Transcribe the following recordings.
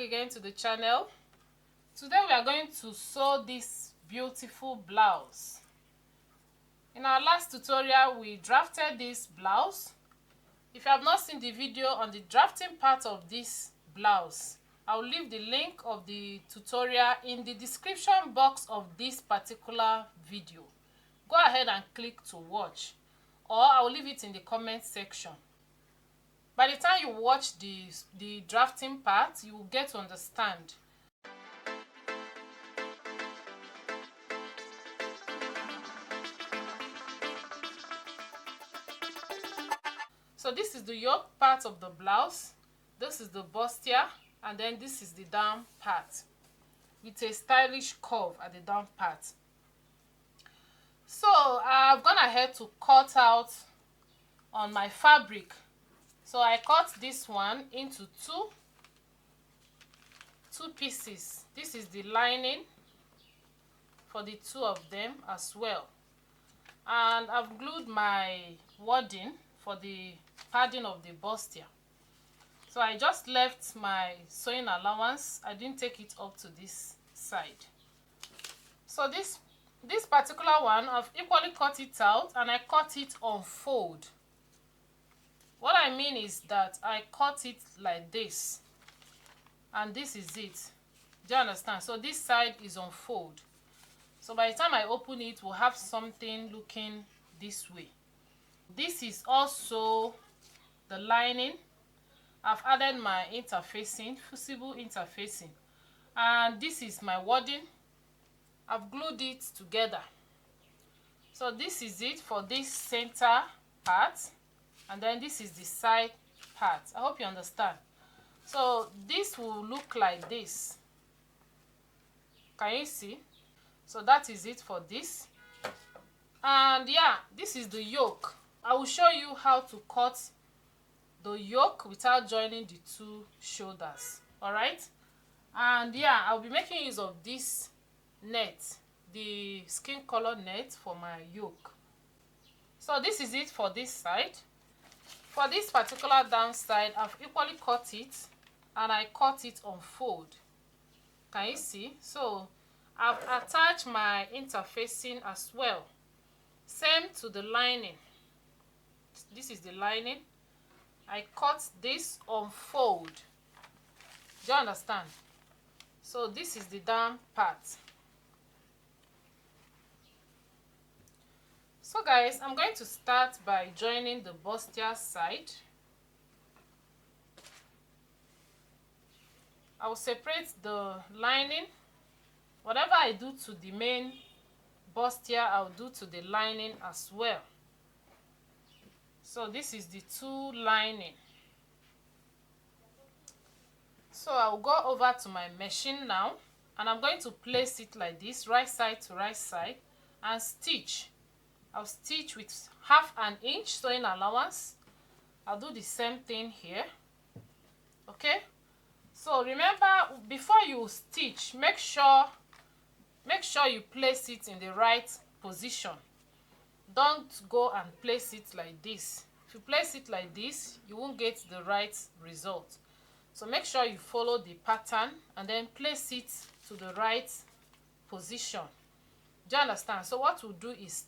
back again to the channel. Today we are going to sew this beautiful blouse. In our last tutorial we drafted this blouse. If you have not seen the video on the drafting part of this blouse, I'll leave the link of the tutorial in the description box of this particular video. Go ahead and click to watch, or I'll leave it in the comment section. By the time you watch the drafting part, you will get to understand. So this is the yoke part of the blouse, this is the bustier, and then this is the down part with a stylish curve at the down part. So I've gone ahead to cut out on my fabric. So I cut this one into two pieces. This is the lining for the two of them as well. And I've glued my wadding for the padding of the bustier. So I just left my sewing allowance. I didn't take it up to this side. So this particular one, I've equally cut it out and I cut it on fold. What I mean is that I cut it like this, and this is it. Do you understand? So this side is on fold. So by the time I open it, we'll have something looking this way. This is also the lining. I've added my interfacing, fusible interfacing, and this is my wadding. I've glued it together. So this is it for this center part, and then this is the side part. I hope you understand. So this will look like this. Can you see? So that is it for this. And yeah, this is the yoke. I will show you how to cut the yoke without joining the two shoulders. All right? And yeah, I'll be making use of this net, the skin color net for my yoke. So this is it for this side. For this particular down side, I've equally cut it, and I cut it on fold. Can you see? So I've attached my interfacing as well. Same to the lining. This is the lining. I cut this on fold. Do you understand? So this is the down part. So guys, I'm going to start by joining the bustier side. I will separate the lining. Whatever I do to the main bustier, I'll do to the lining as well. So this is the two lining. So I'll go over to my machine now, and I'm going to place it like this, right side to right side, and stitch. I'll stitch with 1/2 inch sewing allowance. I'll do the same thing here. Okay, so remember, before you stitch, make sure you place it in the right position. Don't go and place it like this. If you place it like this, you won't get the right result. So make sure you follow the pattern and then place it to the right position. Do you understand? So what we'll do is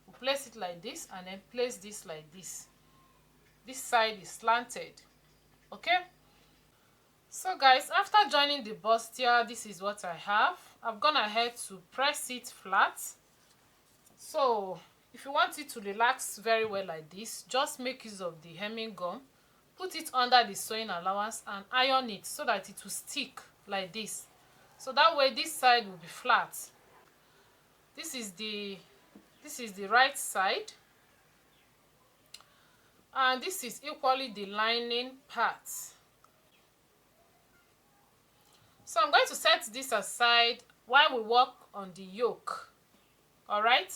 we'll place it like this and then place this like this. This side is slanted. Okay? So guys, after joining the bustier, this is what I have. I've gone ahead to press it flat. So if you want it to relax very well like this, just make use of the hemming gum, put it under the sewing allowance and iron it so that it will stick like this. So that way this side will be flat. This is the right side, and this is equally the lining part. So I'm going to set this aside while we work on the yoke. All right?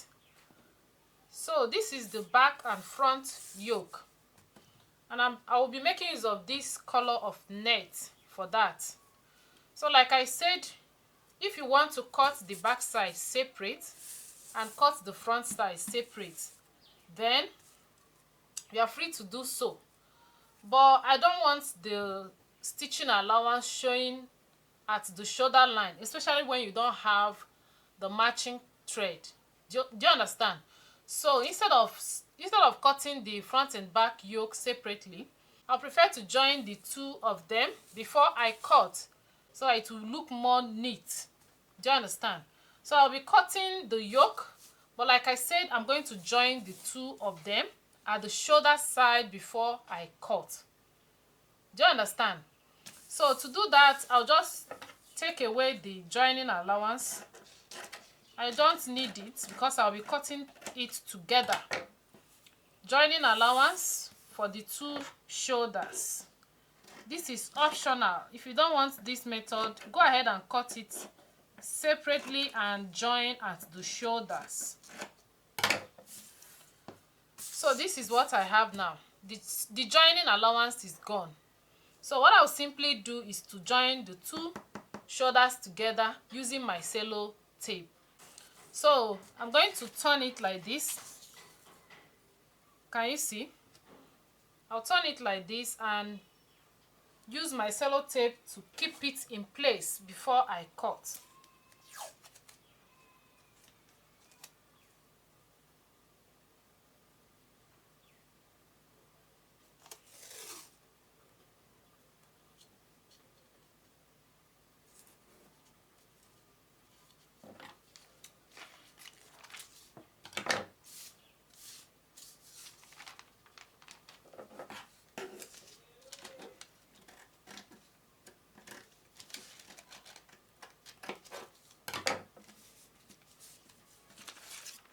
So this is the back and front yoke, and I will be making use of this color of net for that. So like I said, if you want to cut the back side separate and cut the front side separate, then you are free to do so. But I don't want the stitching allowance showing at the shoulder line, especially when you don't have the matching thread. Do you understand? So instead of cutting the front and back yoke separately, I prefer to join the two of them before I cut, so it will look more neat. Do you understand? So I'll be cutting the yoke, but like I said, I'm going to join the two of them at the shoulder side before I cut. Do you understand? So to do that, I'll just take away the joining allowance. I don't need it because I'll be cutting it together. Joining allowance for the two shoulders. This is optional. If you don't want this method, go ahead and cut it separately and join at the shoulders. So this is what I have now. The joining allowance is gone. So what I'll simply do is to join the two shoulders together using my cello tape. So I'm going to turn it like this. Can you see? I'll turn it like this and use my cello tape to keep it in place before I cut.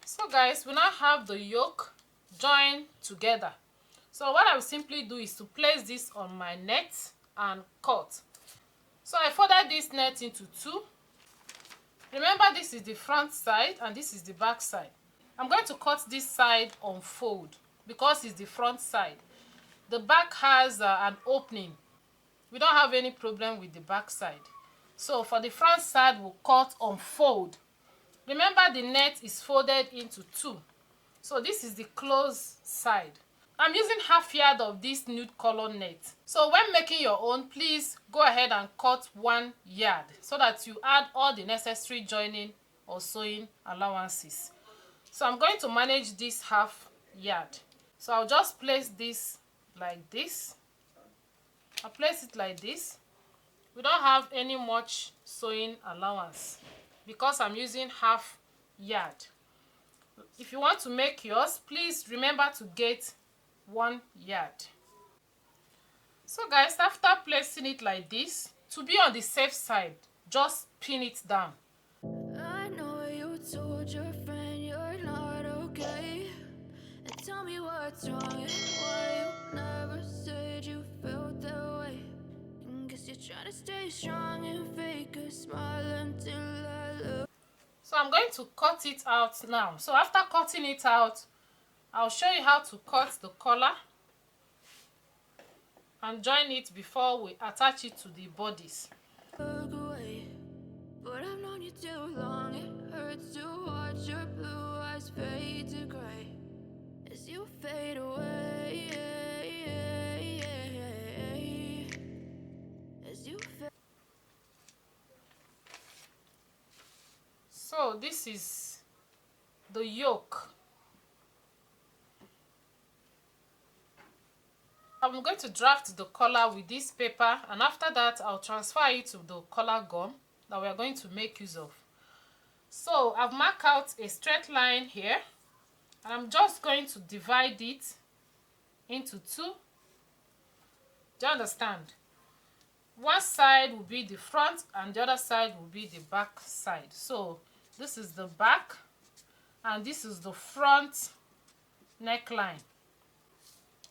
So guys, we now have the yoke joined together. So what I will simply do is to place this on my net and cut. So I folded this net into two. Remember, this is the front side and this is the back side. I'm going to cut this side on fold because it's the front side. The back has an opening. We don't have any problem with the back side. So for the front side, we'll cut on fold. Remember, the net is folded into two. So this is the closed side. I'm using half yard of this nude color net. So when making your own, please go ahead and cut 1 yard so that you add all the necessary joining or sewing allowances. So I'm going to manage this half yard. So I'll just place this like this. I'll place it like this. We don't have any much sewing allowance because I'm using half yard. If you want to make yours, please remember to get 1 yard. So guys, after placing it like this, to be on the safe side, just pin it down. I know you told your friend you're not okay, and tell me what's wrong and why you never said you felt that way. Guess you're trying to stay strong and fake a smile until I look. So I'm going to cut it out now. So after cutting it out, I'll show you how to cut the collar and join it before we attach it to the bodice. Away, but I've known you too long. It hurts to watch your blue eyes fade to gray as you fade away. As you fade. So this is the yoke. I'm going to draft the collar with this paper, and after that I'll transfer it to the collar gum that we are going to make use of. So I've marked out a straight line here, and I'm just going to divide it into two. Do you understand? One side will be the front and the other side will be the back side. So this is the back and this is the front neckline.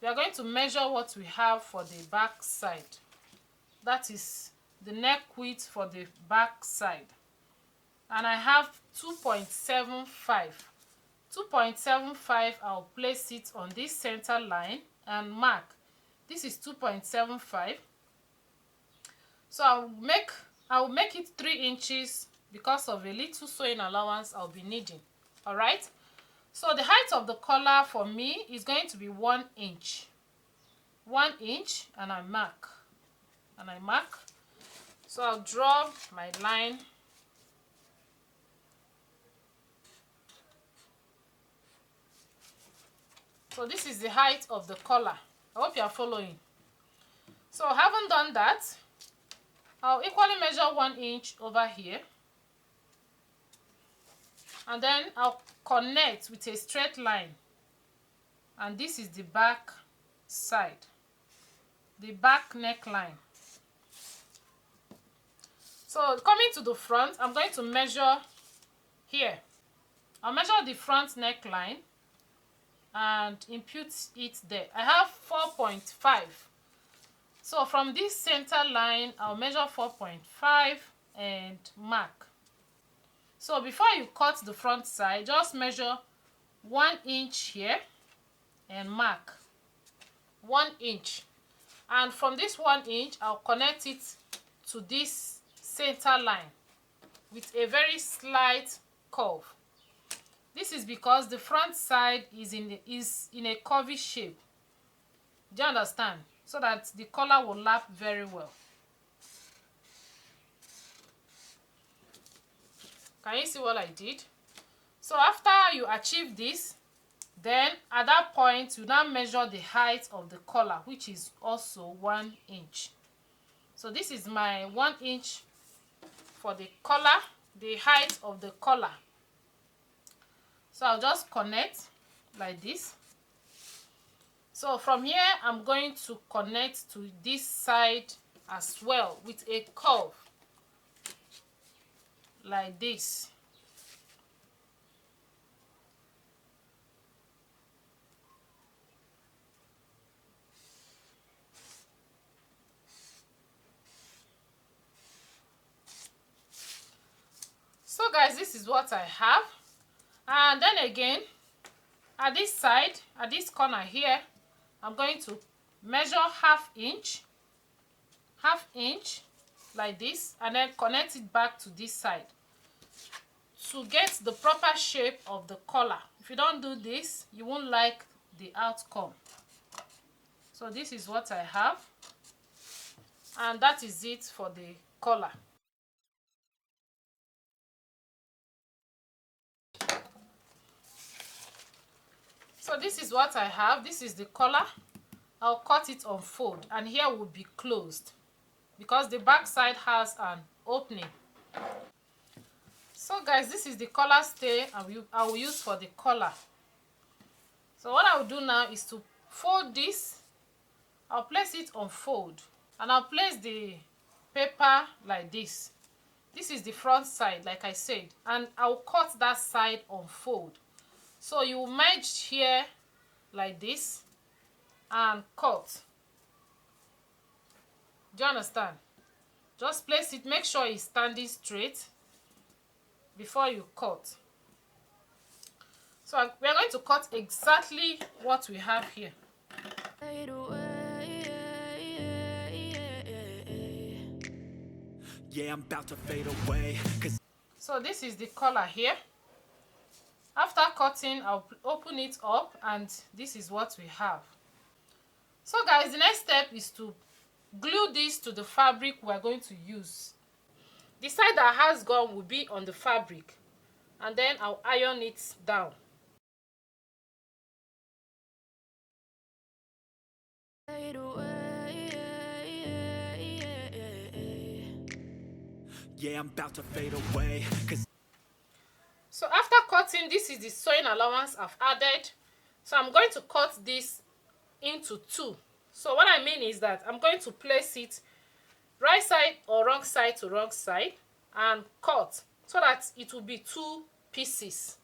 We are going to measure what we have for the back side. That is the neck width for the back side. And I have 2.75. 2.75, I'll place it on this center line and mark. This is 2.75. So I'll make it 3 inches because of a little sewing allowance I'll be needing. Alright? So the height of the collar for me is going to be 1 inch. 1 inch, and I mark. and I mark. So I'll draw my line. So this is the height of the collar. I hope you are following. So having done that, I'll equally measure 1 inch over here. And then I'll connect with a straight line. And this is the back side, the back neckline. So coming to the front, I'm going to measure here. I'll measure the front neckline and impute it there. I have 4.5. So from this center line, I'll measure 4.5 and mark. So before you cut the front side, just measure 1 inch here and mark 1 inch. And from this 1 inch, I'll connect it to this center line with a very slight curve. This is because the front side is in a curvy shape. Do you understand? So that the collar will lap very well. Can you see what I did? So after you achieve this, then at that point you now measure the height of the collar, which is also 1 inch. So this is my 1 inch for the collar, the height of the collar. So I'll just connect like this. So from here, I'm going to connect to this side as well with a curve like this. So guys, this is what I have. And then again, at this side, at this corner here, I'm going to measure half inch like this, and then connect it back to this side to get the proper shape of the collar. If you don't do this, you won't like the outcome. So this is what I have, and that is it for the collar. So this is what I have. This is the collar. I'll cut it on fold, and here will be closed because the back side has an opening. So guys, this is the collar stay I will use for the collar. So what I will do now is to fold this. I'll place it on fold, and I'll place the paper like this. This is the front side, like I said, and I'll cut that side on fold. So you merge here like this and cut. Do you understand? Just place it, make sure it's standing straight before you cut. So we are going to cut exactly what we have here. Yeah, I'm about to fade away. So this is the collar here. After cutting, I'll open it up, and this is what we have. So guys, the next step is to glue this to the fabric we're going to use. The side that has gum will be on the fabric, and then I'll iron it down. Yeah, I'm about to fade away. So after cutting, this is the sewing allowance I've added. So I'm going to cut this into two. So what I mean is that I'm going to place it right side or wrong side to wrong side and cut so that it will be 2 pieces.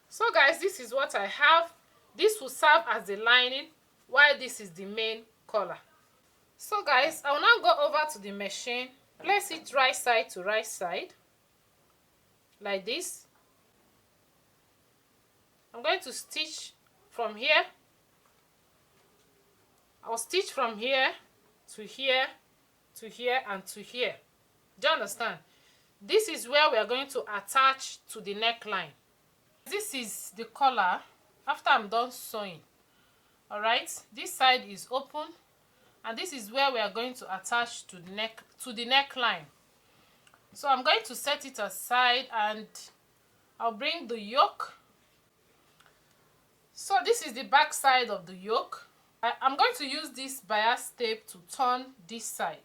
So guys, this is what I have. This will serve as the lining, while this is the main collar. So guys, I will now go over to the machine, place it right side to right side like this. I'm going to stitch from here. I'll stitch from here to here to here and to here. Do you understand? this is where we are going to attach to the neckline. This is the collar after I'm done sewing. All right, this side is open, and this is where we are going to attach to the neckline. So I'm going to set it aside, and I'll bring the yoke. So this is the back side of the yoke. I'm going to use this bias tape to turn this side.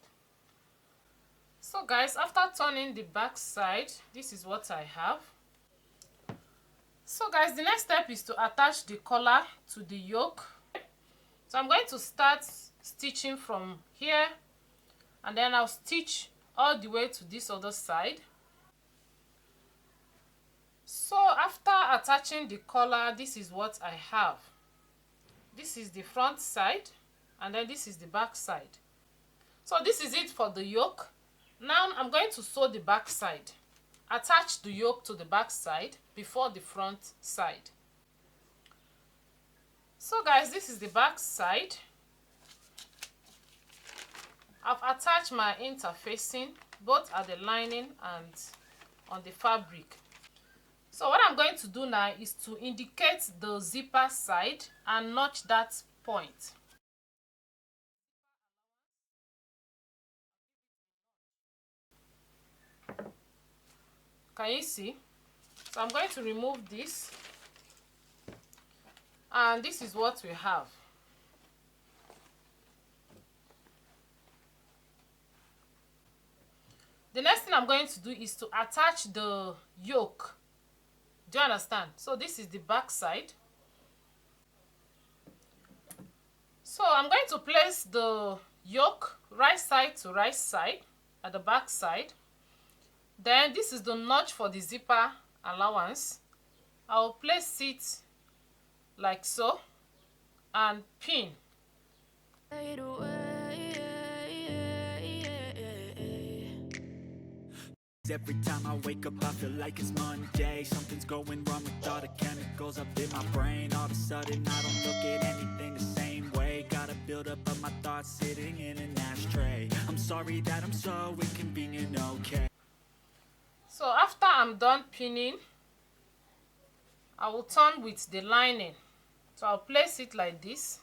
So guys, after turning the back side, this is what I have. So guys, the next step is to attach the collar to the yoke. So I'm going to start stitching from here, and then I'll stitch all the way to this other side. So after attaching the collar, this is what I have. This is the front side, and then this is the back side. So this is it for the yoke. Now I'm going to sew the back side. Attach the yoke to the back side before the front side. So guys, this is the back side. I've attached my interfacing both at the lining and on the fabric. So what I'm going to do now is to indicate the zipper side and notch that point. Can you see? So I'm going to remove this, and this is what we have. The next thing I'm going to do is to attach the yoke. Do you understand? So this is the back side. So I'm going to place the yoke right side to right side at the back side. Then this is the notch for the zipper allowance. I'll place it like so and pin. Every time I wake up I feel like it's Monday. Something's going wrong with all the chemicals up in my brain. All of a sudden I don't look at anything the same way. Got a buildup of my thoughts sitting in an ashtray. I'm sorry that I'm so inconvenient, okay. So after I'm done pinning, I will turn with the lining. So I'll place it like this,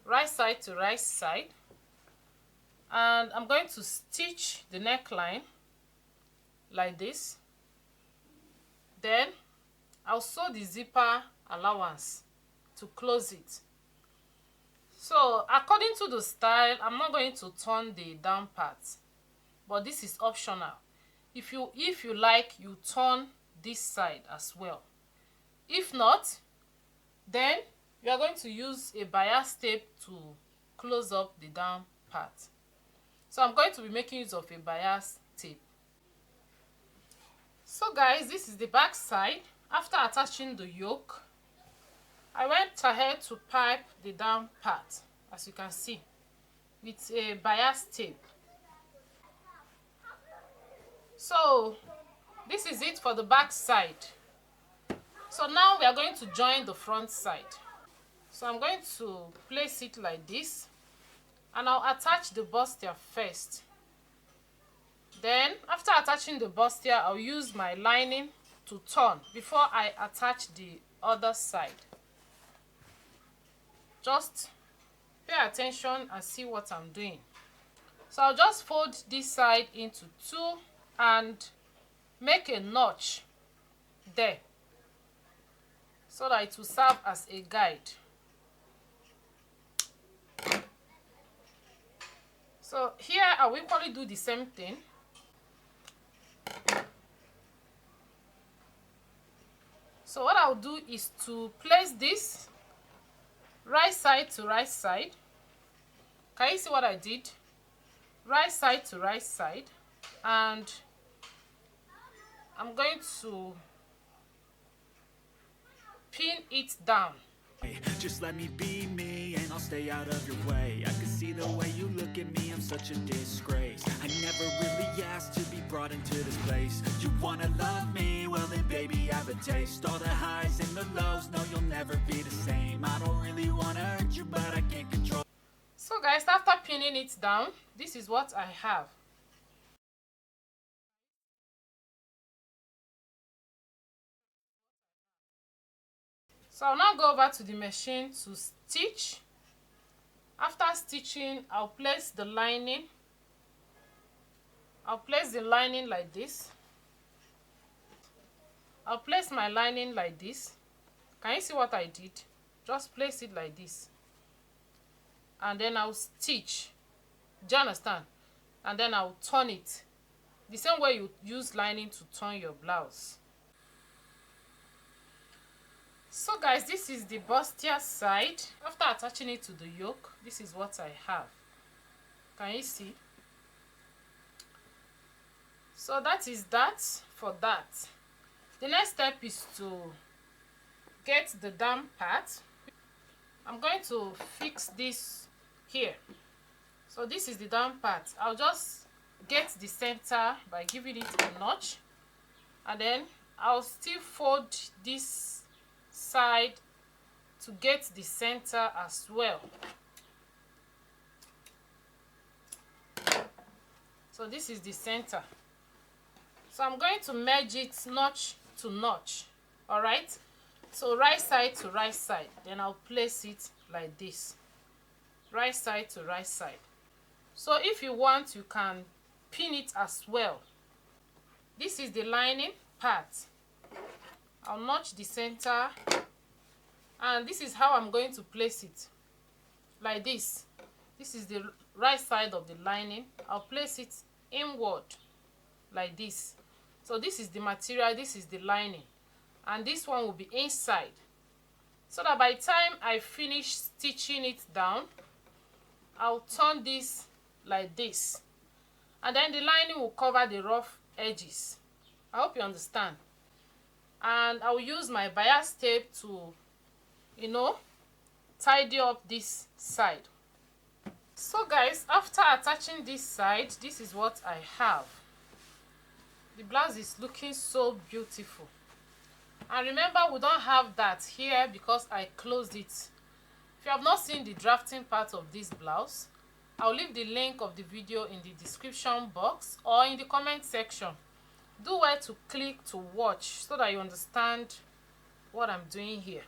right side to right side, and I'm going to stitch the neckline like this. Then I'll sew the zipper allowance to close it. So according to the style, I'm not going to turn the down part, but this is optional. If you like, you turn this side as well. If not, then you are going to use a bias tape to close up the down part. So I'm going to be making use of a bias tape. So guys, this is the back side. After attaching the yoke, I went ahead to pipe the down part, as you can see, with a bias tape. So this is it for the back side. So now we are going to join the front side. So I'm going to place it like this, and I'll attach the bustier first. Then after attaching the bustier, I'll use my lining to turn before I attach the other side. Just pay attention and see what I'm doing. So I'll just fold this side into two and make a notch there so that it will serve as a guide. So here I will equally do the same thing. So what I'll do is to place this right side to right side. Can you see what I did? Right side to right side, and I'm going to pin it down. Just let me be me and I'll stay out of your way. I can see the way you look at me, I'm such a disgrace. I never really asked to be brought into this place. You wanna love me? Well then baby I have a taste. All the highs and the lows, no you'll never be the same. I don't really wanna hurt you but I can't control. So guys, after pinning it down, this is what I have. So I'll now go over to the machine to stitch. After stitching, I'll place the lining. I'll place the lining like this. I'll place my lining like this. Can you see what I did? Just place it like this. And then I'll stitch. Do you understand? And then I'll turn it. The same way you use lining to turn your blouse. So guys, this is the bustier side. After attaching it to the yoke, this is what I have. Can you see? So that is that for that. The next step is to get the down part. I'm going to fix this here. So this is the down part. I'll just get the center by giving it a notch, and then I'll still fold this side to get the center as well. So this is the center. So I'm going to merge it notch to notch. All right, so right side to right side. Then I'll place it like this, right side to right side. So if you want, you can pin it as well. This is the lining part. I'll notch the center, and this is how I'm going to place it, like this. This is the right side of the lining. I'll place it inward like this. So this is the material, this is the lining, and this one will be inside, so that by the time I finish stitching it down, I'll turn this like this, and then the lining will cover the rough edges. I hope you understand. And I'll use my bias tape to, you know, tidy up this side. So guys, after attaching this side, this is what I have. The blouse is looking so beautiful. And remember, we don't have that here because I closed it. If you have not seen the drafting part of this blouse, I'll leave the link of the video in the description box or in the comment section. Do well to click to watch so that you understand what I'm doing here.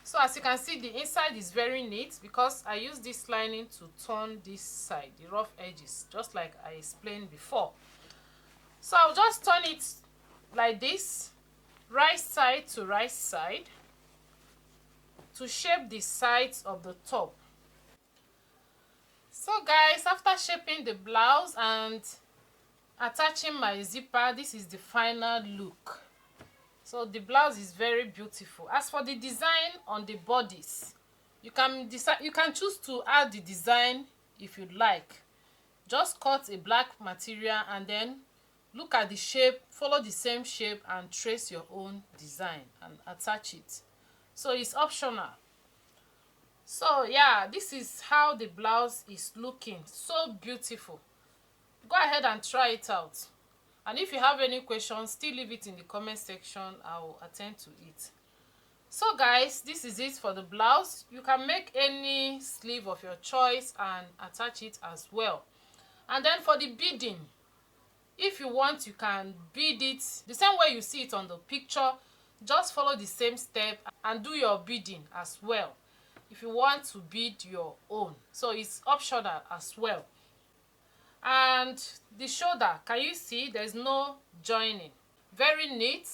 So as you can see, the inside is very neat because I use this lining to turn this side, the rough edges, just like I explained before. So I'll just turn it like this, right side to right side, to shape the sides of the top. So guys, after shaping the blouse and attaching my zipper, this is the final look. So the blouse is very beautiful. As for the design on the bodice, you can choose to add the design if you like. Just cut a black material and then look at the shape, follow the same shape and trace your own design and attach it. So it's optional. So yeah, this is how the blouse is looking. So beautiful. Go ahead and try it out. And if you have any questions, still leave it in the comment section. I will attend to it. So guys, this is it for the blouse. You can make any sleeve of your choice and attach it as well. And then for the beading, if you want, you can bead it the same way you see it on the picture. Just follow the same step and do your beading as well if you want to bead your own. So it's optional as well. And the shoulder, can you see there's no joining? Very neat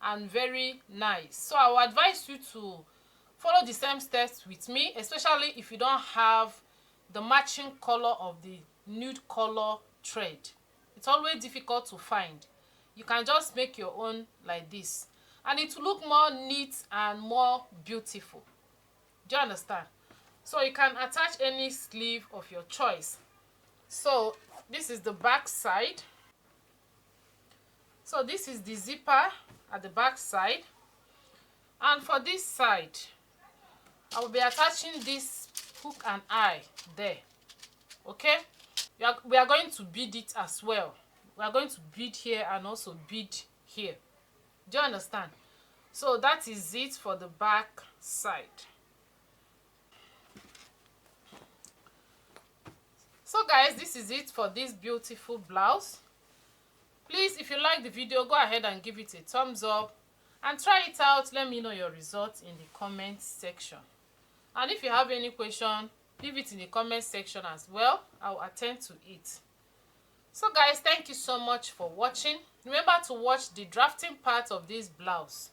and very nice. So I will advise you to follow the same steps with me, especially if you don't have the matching color of the nude color thread. It's always difficult to find. You can just make your own like this, and it will look more neat and more beautiful. Do you understand? So you can attach any sleeve of your choice. So this is the back side. So this is the zipper at the back side, and for this side I will be attaching this hook and eye there. Okay, we are going to bead it as well. We are going to bead here and also bead here. Do you understand? So that is it for the back side. So guys, this is it for this beautiful blouse. Please, if you like the video, go ahead and give it a thumbs up and try it out. Let me know your results in the comment section. And if you have any question, leave it in the comment section as well. I'll attend to it. So guys, thank you so much for watching. Remember to watch the drafting part of this blouse.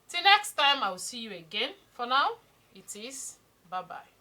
Till next time, I will see you again. For now, it is bye-bye.